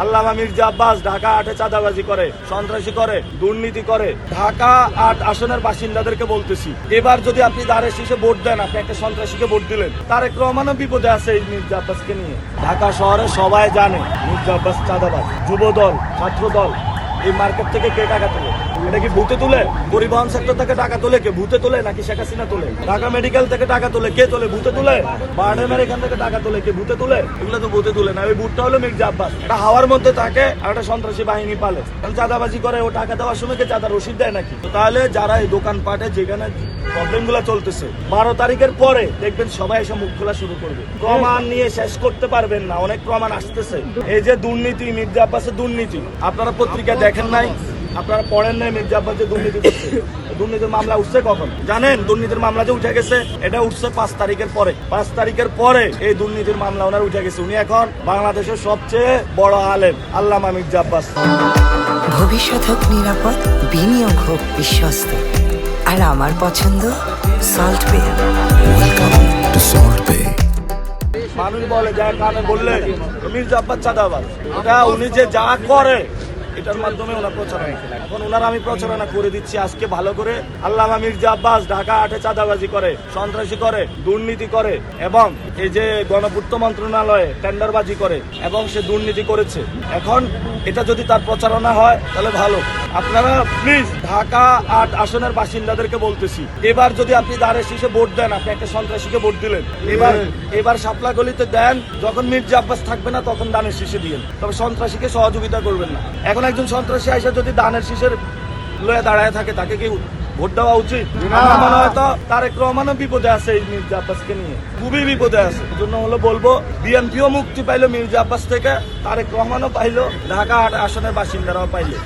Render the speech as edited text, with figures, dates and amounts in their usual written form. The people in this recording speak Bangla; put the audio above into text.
আল্লামা মির্জা আব্বাস ঢাকা 8-এ চাঁদাবাজি করে, সন্ত্রাসী করে, দুর্নীতি করে। ঢাকা 8 আসনের বাসিন্দাদেরকে বলতেছি, এবার যদি আপনি দাঁড়ে শীষে ভোট দেন, আপনি একটা সন্ত্রাসীকে ভোট দিলেন, তারেক রহমানও বিপদে আছে এই মির্জা আব্বাসকে নিয়ে। ঢাকা শহরে সবাই জানে মির্জা আব্বাস চাঁদাবাজ। যুব দল, ছাত্র দল, এই মার্কেট থেকে কে টাকা তোলে? এটা কি ভূতে তুলে? পরিবহন সেক্টর থেকে টাকা তোলে কে? ভূতে তুলে নাকি শেখ হাসিনা তোলে? ঢাকা মেডিকেল থেকে টাকা তোলে কে? তোলে ভূতে তুলে? বারডেমের এখান থেকে টাকা তোলে কে? ভূতে তুলে? এগুলো তো ভূতে তুলে না। ওই ভূতটা হলো মির্জা আব্বাস। এটা হাওয়ার মধ্যে থাকে আর একটা সন্ত্রাসী বাহিনী পালে। চাঁদাবাজি করে, ও টাকা দেওয়ার সময় কে চাঁদা রসিদ দেয় নাকি? তাহলে যারা এই দোকানপাটে যেখানে প্রবলেম গুলা চলতেছে, 12 তারিখের পরে দেখবেন সবাই এসে মুখ খোলা শুরু করবে। প্রমাণ নিয়ে শেষ করতে পারবেন না, অনেক প্রমাণ আসতেছে। এই যে দুর্নীতি, মির্জা আব্বাসের দুর্নীতি, আপনারা পত্রিকা দেখেন নাই, আপনারা পড়েন নাই মির্জা আব্বাস যে দুর্নীতি করছে। দুর্নীতির মামলা উঠছে কখন জানেন? দুর্নীতির মামলা যে উঠে গেছে, এটা উঠছে 5 তারিখের পরে। 5 তারিখের পরে এই দুর্নীতির মামলা ওনার উঠে গেছে। উনি এখন বাংলাদেশের সবচেয়ে বড় আলেম আল্লামা মির্জা আব্বাস। ভবিষ্যৎ হোক নিরাপদ, বিনিয়োগ হোক বিশ্বস্ত, আর আমার পছন্দ সল্ট বে। মানুষ বলে, যা কানে বললে মির্জা আব্বাস চাঁদাবাজ, ওটা উনি যে যা করে এটার মাধ্যমে ওনার প্রচারণা। এখন ওনার আমি প্রচারণা করে দিচ্ছি আজকে ভালো করে। আল্লামা মির্জা আব্বাস ঢাকা 8-এ চাঁদাবাজি করে, সন্ত্রাসী করে, দুর্নীতি করে, এবং এই যে গণপূর্ত মন্ত্রণালয়ে টেন্ডারবাজি করে, এবং সে দুর্নীতি করেছে। এখন এটা যদি তার প্রচারণা হয় তাহলে ভালো। আপনারা প্লিজ ঢাকা 8 আসনের বাসিন্দাদেরকে বলতেছি, এবার যদি আপনি দাঁড়ে শীষে ভোট দেন, আপনি একটা সন্ত্রাসীকে ভোট দিলেন, এবার শাপলা গলিতে দেন। যখন মির্জা আব্বাস থাকবে না তখন দানের শীষে দিয়েন, তবে সন্ত্রাসীকে সহযোগিতা করবেন না। এখন একজন সন্ত্রাসী আইসা যদি দানের শীষের লয়ে দাঁড়ায় থাকে, তাকে কি ভোট দেওয়া উচিত? আমার মনে হয় তো তারেক রহমানও বিপদে আছে এই মির্জা আব্বাসকে নিয়ে, খুবই বিপদে আছে। এই জন্য হলো বলবো, বিএনপিও মুক্তি পাইলো মির্জা আব্বাস থেকে, তারেক রহমানও পাইলো, ঢাকা 8 আসনের বাসিন্দারাও পাইলো।